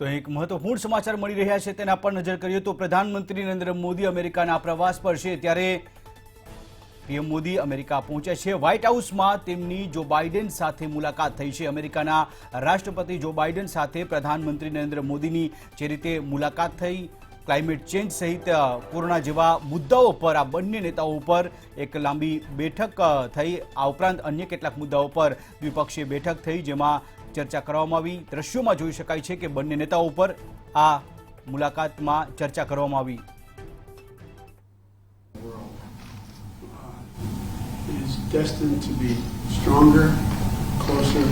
તો એક મહત્વપૂર્ણ સમાચાર મળી રહ્યા છે તેના પર નજર કરીએ તો પ્રધાનમંત્રી નરેન્દ્ર મોદી અમેરિકાના પ્રવાસ પર છે ત્યારે પીએમ મોદી અમેરિકા પહોંચ્યા છે। વ્હાઇટ હાઉસમાં તેમની જો બાઇડન સાથે મુલાકાત થઈ છે। અમેરિકાના રાષ્ટ્રપતિ જો બાઇડન સાથે પ્રધાનમંત્રી નરેન્દ્ર મોદીની જે રીતે મુલાકાત થઈ, ક્લાઇમેટ ચેન્જ સહિત કોરોના જેવા મુદ્દાઓ પર આ બંને નેતાઓ પર એક લાંબી બેઠક થઈ। આ ઉપરાંત અન્ય કેટલાક મુદ્દાઓ પર દ્વિપક્ષીય બેઠક થઈ જેમાં ચર્ચા કરવામાં આવી। દ્રશ્યોમાં જોઈ શકાય છે કે બંને નેતાઓ પર આ મુલાકાતમાં ચર્ચા કરવામાં આવી। Is destined to be stronger, closer,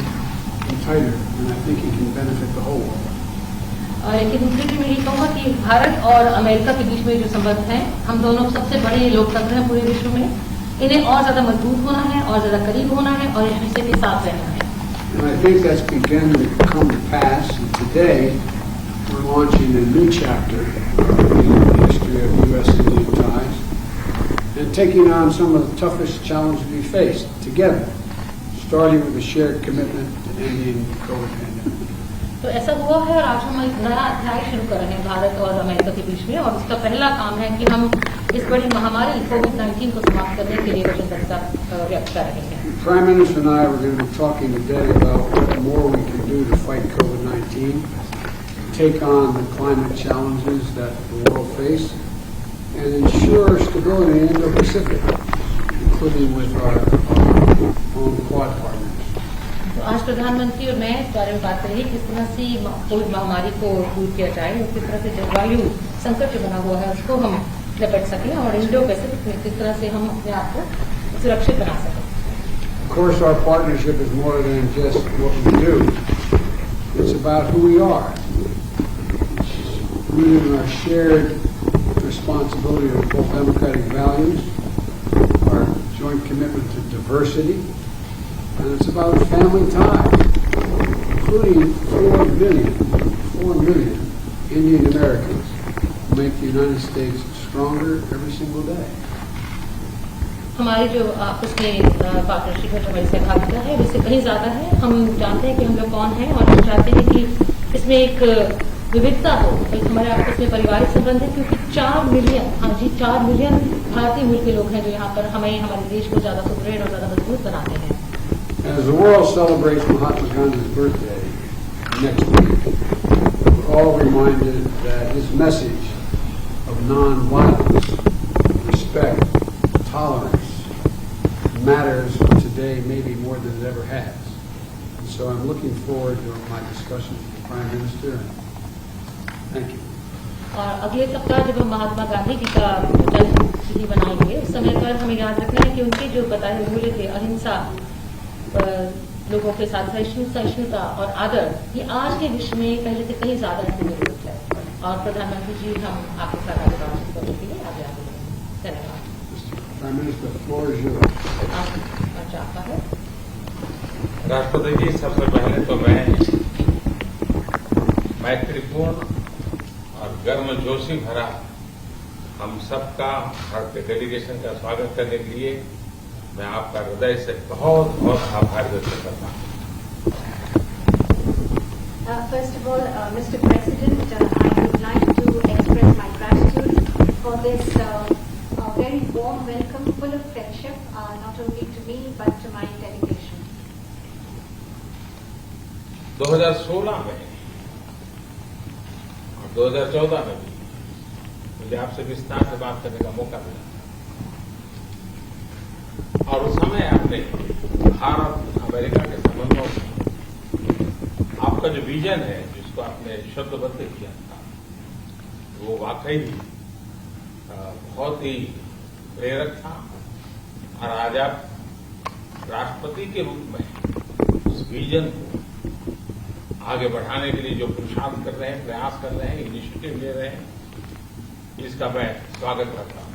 and tighter, and I think it can benefit the whole world. लेकिन दूसरी भी मेरी कहूँगा कि भारत और अमेरिका के बीच में जो संबंध हैं, हम दोनों सबसे बड़े लोकतंत्र हैं पूरे विश्व में, इन्हें और ज्यादा मजबूत होना है और ज्यादा करीब होना है और एक दूसरे के साथ रहना है। And I think that's begun to come to pass. And today, we're launching a new chapter in the history of U.S.-Indian ties and taking on some of the toughest challenges we face together, starting with a shared commitment to ending the COVID pandemic. तो ऐसा हुआ है और आज हम एक नया अध्याय शुरू कर रहे हैं भारत और अमेरिका के बीच में, और उसका पहला काम है कि हम इस बड़ी महामारी कोविड-19 को समाप्त करने के लिए वचनबद्धता व्यक्त कर रहे हैं। Prime Minister and I were going to be talking today about what more we can do to fight COVID-19, take on the climate challenges that the world face, and ensure stability in Indo-Pacific, including with our own Quad partners. तो आज प्रधानमंत्री और मैं इस बारे में बात करेंगे किस तरह से कोविड महामारी को दूर किया जाए और किस तरह से जलवायु संकट जो बना हुआ है उसको हम निपट सकें और इंडो पैसिफिक में किस तरह से हम अपने आप को सुरक्षित बना सकें। Of course, our partnership is more than just what we do. It's about who we are. It's rooted in our shared responsibility to uphold democratic values, our joint commitment to diversity, and it's about family ties, including 4 million Indian Americans who make the United States stronger every single day. हमारी जो आपस में partnership है, जो हमारी सहभागिता है, इससे कहीं ज्यादा है। हम जानते हैं कि हम लोग कौन हैं और हम चाहते हैं कि इसमें एक विविधता हो, हमारे आपस में पारिवारिक संबंध है, क्योंकि 4 मिलियन भारतीय मूल के लोग हैं जो यहाँ पर हमें हमारे देश को ज्यादा सुदृढ़ और ज्यादा मजबूत बनाते हैं। As the world celebrates Mahatma Gandhi's birthday next week, we're all reminded that his message of non-violence, respect, tolerance matters today maybe more than it ever has. And so I'm looking forward to my discussions with the Prime Minister. Thank you. और अगले सप्ताह जब हम महात्मा गांधी जी का जन्मतिथि मनाएंगे, उस समय पर हमें याद रखना है कि उनके जो बताए हुए मूल्य थे, अहिंसा, लोगों के साथ सहिष्णुता और आदर, ये आज के विश्व में पहले से कहीं ज्यादा की जरूरत है। और प्रधानमंत्री जी हम आपके साथ आगे बातचीत करने के लिए आगे धन्यवाद। आपका है राष्ट्रपति जी, सबसे पहले तो मैं मैत्रीपूर्ण और गर्मजोशी भरा हम सबका भारतीय डेलीगेशन का स्वागत करने के लिए मैं आपका हृदय से बहुत बहुत आभार व्यक्त करता हूँ। First of all, Mr. President, I would like to express my gratitude for this very warm welcome, full of friendship, not only to me but to my delegation. 2016 में और 2014 में भी मुझे आपसे विस्तार से बात करने का मौका मिला और उस समय आपने भारत अमेरिका के संबंधों में आपका जो विजन है, जिसको आपने शब्दबद्ध किया था, वो वाकई बहुत ही प्रेरक था। और आज आप राष्ट्रपति के रूप में उस विजन को आगे बढ़ाने के लिए जो पुरुषार्थ कर रहे हैं, प्रयास कर रहे हैं, इनिशिएटिव ले रहे हैं, इसका मैं स्वागत करता हूं।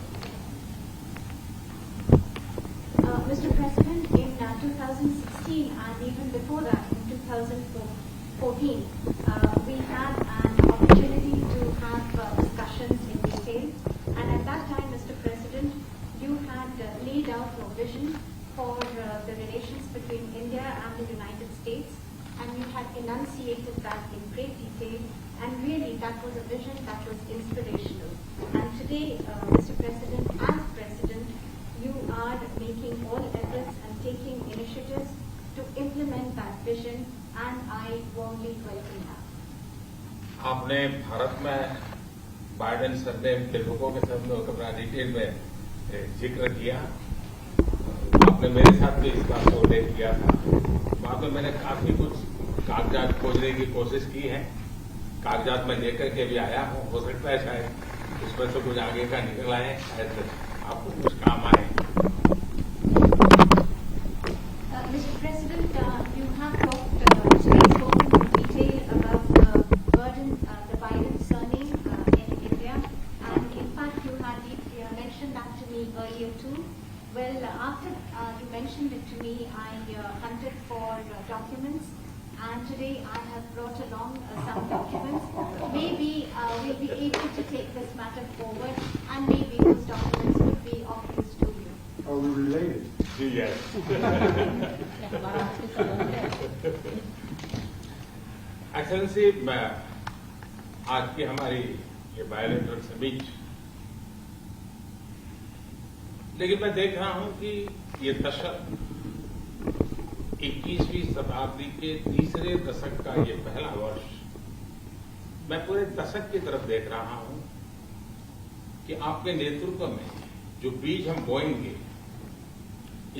Mr. President, in 2016 and even before that, in 2014, we had an opportunity to have discussions in detail. And at that time, Mr. President, you had laid out your vision for the relations between India and the United States, and you had enunciated that in great detail, and that was a vision that was inspirational. And today, Mr. President, as President, you are making all efforts and taking initiatives to implement that vision, and I warmly welcome that. आपने भारत में Biden surname के लोगों के साथ में अपना detail में जिक्र किया। आपने मेरे साथ भी इस बात का उल्लेख किया था। बाद में मैंने काफी कुछ कागजात खोजने की कोशिश की है, कागजात में लेकर के भी आया हूँ। हो सकता है शायद उसमें से कुछ आगे का निकल आए, शायद आपको कुछ काम आए। Mr. President, you have spoken in detail about the burden, the Biden surname in India, and in fact you had mentioned that to me earlier too. Well, after you mentioned it to me, I hunted for documents, and today I have brought along some documents. Maybe we'll be able to take this matter forward, and maybe those documents would be of use to you. Are we related? Yes. Excellency, मैं आज की हमारी ये bilateral summit, लेकिन मैं देख रहा हूं कि ये दशक 21वीं शताब्दी के तीसरे दशक का ये पहला वर्ष, मैं पूरे दशक की तरफ देख रहा हूं कि आपके नेतृत्व में जो बीज हम बोएंगे,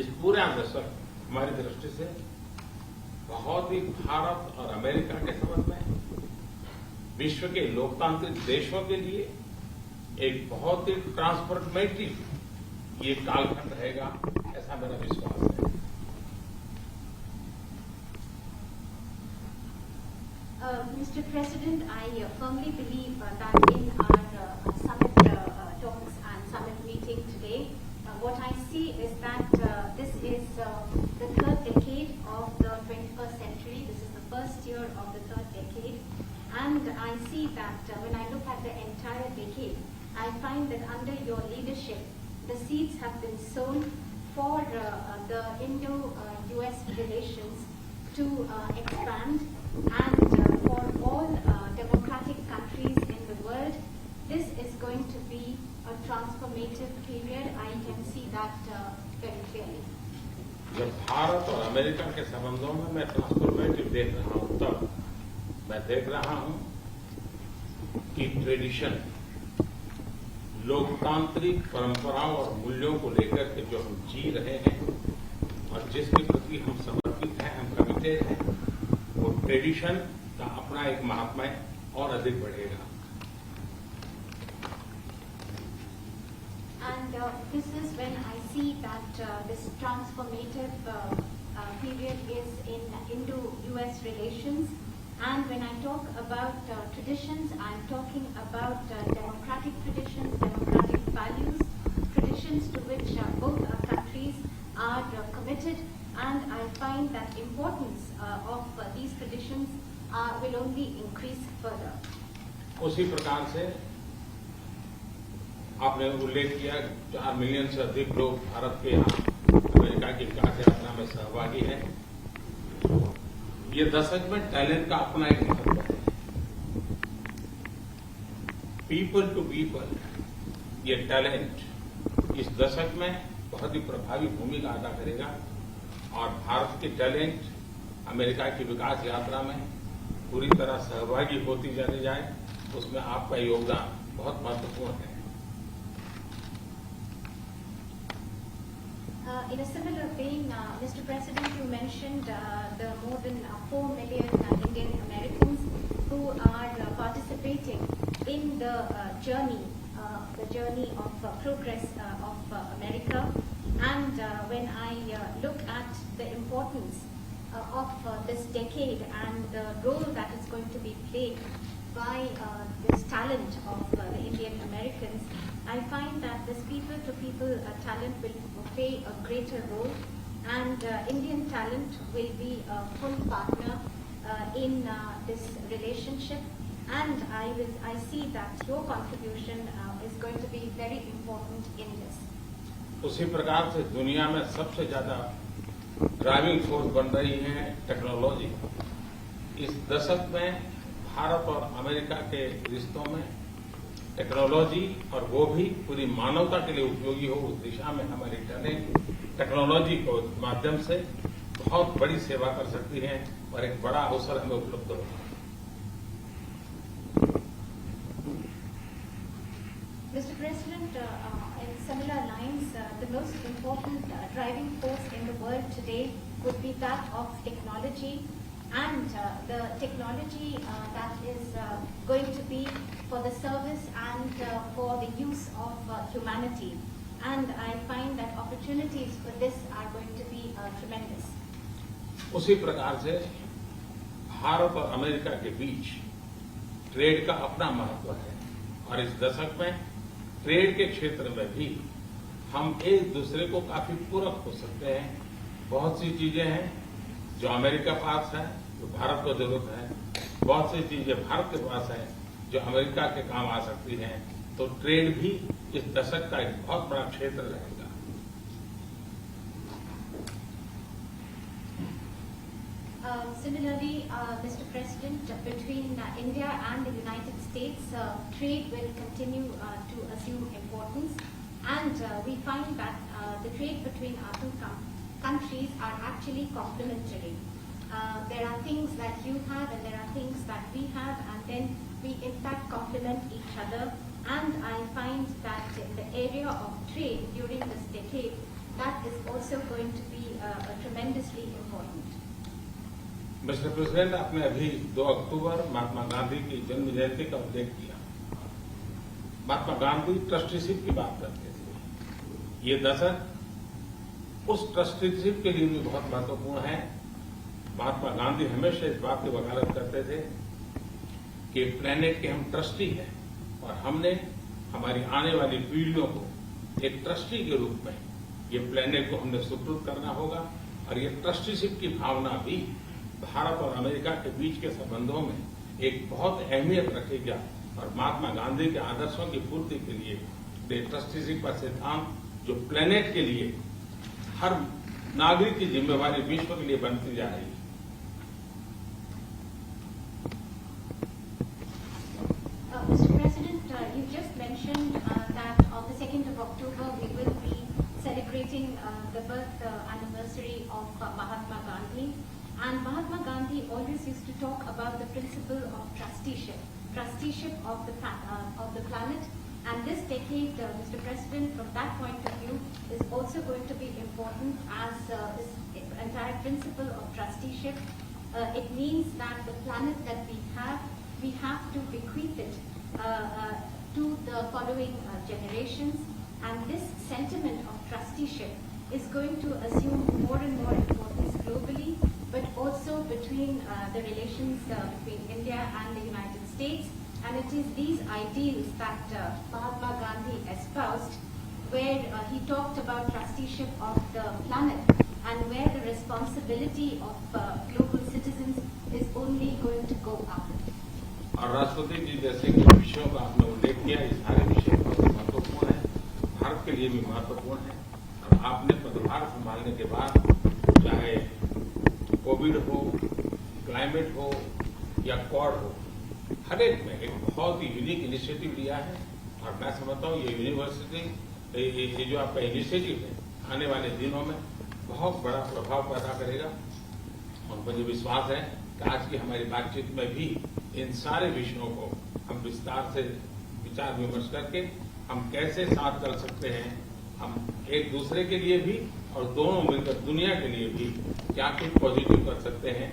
इस पूरा दशक हमारी दृष्टि से बहुत ही भारत और अमेरिका के संबंध में, विश्व के लोकतांत्रिक देशों के लिए एक बहुत ही ट्रांसफॉर्मेटिव ये कालखंड रहेगा, ऐसा मेरा विश्वास है। Mr. President, I firmly believe that in our summit talks and summit meeting today, what I see is that this is the third decade of the 21st century. This is the first year of the third decade. And I see that when I look at the entire decade, I find that under your leadership, the seeds have been sown for the Indo-US relations to expand, and for all democratic countries in the world, this is going to be a transformative period. I can see that very clearly. जब भारत और America के संबंधों में मैं transformative देख रहा हूं, तब मैं देख रहा हूं कि ट्रेडिशन, लोकतांत्रिक परंपराओं और मूल्यों को लेकर के जो हम जी रहे हैं और जिसके प्रति हम समर्पित हैं, हम कमिटेड हैं, वो ट्रेडिशन का अपना एक महात्म्य और अधिक बढ़ेगा। And this is when I see that this transformative period is in Indo-US relations. And when I talk about traditions, I'm talking about democratic traditions, democratic values, traditions to which both our countries are committed. And I find that importance of these traditions will only increase further. उसी प्रकार से आपने उल्लेख किया 4 million से अधिक लोग भारत के यहाँ अमेरिका की विकास यात्रा में सहभागी हैं। ये दशक में टैलेंट का अपना एक महत्व है। पीपल टू पीपल, ये टैलेंट इस दशक में बहुत ही प्रभावी भूमिका अदा करेगा और भारत के टैलेंट अमेरिका की विकास यात्रा में पूरी तरह सहभागी होती चली जाए, उसमें आपका योगदान बहुत महत्वपूर्ण है। In a similar vein, Mr. President, you mentioned the more than 4 million Indian Americans who are participating in the journey of progress of America. And when I look at the importance of this decade and the role that is going to be played by this talent of the Indian Americans, I find that this people-to-people talent will play a greater role, and Indian talent will be a full partner in this relationship. And I see that your contribution is going to be very important in this. उसी प्रकार से दुनिया में सबसे ज्यादा driving force बन रही है टेक्नोलॉजी। इस दशक में भारत और अमेरिका के रिश्तों में टेक्नोलॉजी, और वो भी पूरी मानवता के लिए उपयोगी हो, उस दिशा में हमारी टेक्नोलॉजी को माध्यम से बहुत बड़ी सेवा कर सकती हैं और एक बड़ा अवसर हमें उपलब्ध होगा। Mr. President, in similar lines, the most important driving force in the world today would be that of technology, and the technology that is going to be for the service and for the use of humanity. And I find that opportunities for this are going to be tremendous. उसी प्रकार से भारत और America के बीच trade का अपना महत्व है, और इस दशक में ट्रेड के क्षेत्र में भी हम एक दूसरे को काफी पूरक हो सकते हैं। बहुत सी चीजें हैं जो अमेरिका पास है, जो भारत को जरूरत है, बहुत सी चीजें भारत के पास है जो अमेरिका के काम आ सकती हैं। तो ट्रेड भी इस दशक का एक बहुत बड़ा क्षेत्र रहेगा। Similarly, Mr. President, between India and the United States, trade will continue to assume importance, and we find that the trade between our two countries are actually complementary. There are things that you have and there are things that we have, and then we in fact complement each other. And I find that in the area of trade during this decade, that is also going to be tremendously important. Mister president, आपने अभी 2 अक्टूबर महात्मा गांधी की जन्म जयंती का उल्लेख किया। Mahatma Gandhi trusteeship की बात करते थे। ये दशक उस ट्रस्टीशिप के लिए भी बहुत महत्वपूर्ण है। महात्मा गांधी हमेशा इस बात की वकालत करते थे कि प्लेनेट के हम ट्रस्टी हैं, और हमने हमारी आने वाली पीढ़ियों को एक ट्रस्टी के रूप में ये प्लेनेट को हमने सुपुर्द करना होगा। और ये ट्रस्टीशिप की भावना भी भारत और अमेरिका के बीच के संबंधों में एक बहुत अहमियत रखेगा, और महात्मा गांधी के आदर्शों की पूर्ति के लिए ट्रस्टीशिप का सिद्धांत जो प्लेनेट के लिए हर नागरिक की जिम्मेवारी विश्व के लिए बनती जा रही है। Mr. President, you just mentioned that on the 2nd of October we will be celebrating the birth anniversary of Mahatma Gandhi. And Mahatma Gandhi always used to talk about the principle of trusteeship of the planet. And this decade, Mr. President, from that point of view, is also going to be important, as this entire principle of trusteeship. It means that the planet that we have to bequeath it to the following generations. And this sentiment of trusteeship is going to assume more and more importance globally, but also between the relations between India and the United States. And it is these ideals that Mahatma Gandhi espoused, where he talked about trusteeship of the planet, and where the responsibility of global citizens is only going to go up. और राष्ट्रपति जी जैसे कि विषयों का आपने उल्लेख किया, ये सारे विषय बहुत महत्वपूर्ण है, भारत के लिए भी महत्वपूर्ण है। और आपने पदभार संभालने के बाद, चाहे कोविड हो, क्लाइमेट हो या क्वाड हो, हर एक में एक बहुत ही यूनिक इनिशिएटिव लिया है। और मैं समझता हूँ ये यूनिवर्सिटी, ये जो आपका इनिशिएटिव है, आने वाले दिनों में बहुत बड़ा प्रभाव पैदा करेगा। और मुझे विश्वास है कि आज की हमारी बातचीत में भी इन सारे विषयों को हम विस्तार से विचार विमर्श करके हम कैसे साथ कर सकते हैं, हम एक दूसरे के लिए भी और दोनों मिलकर दुनिया के लिए भी क्या कुछ पॉजिटिव कर सकते हैं,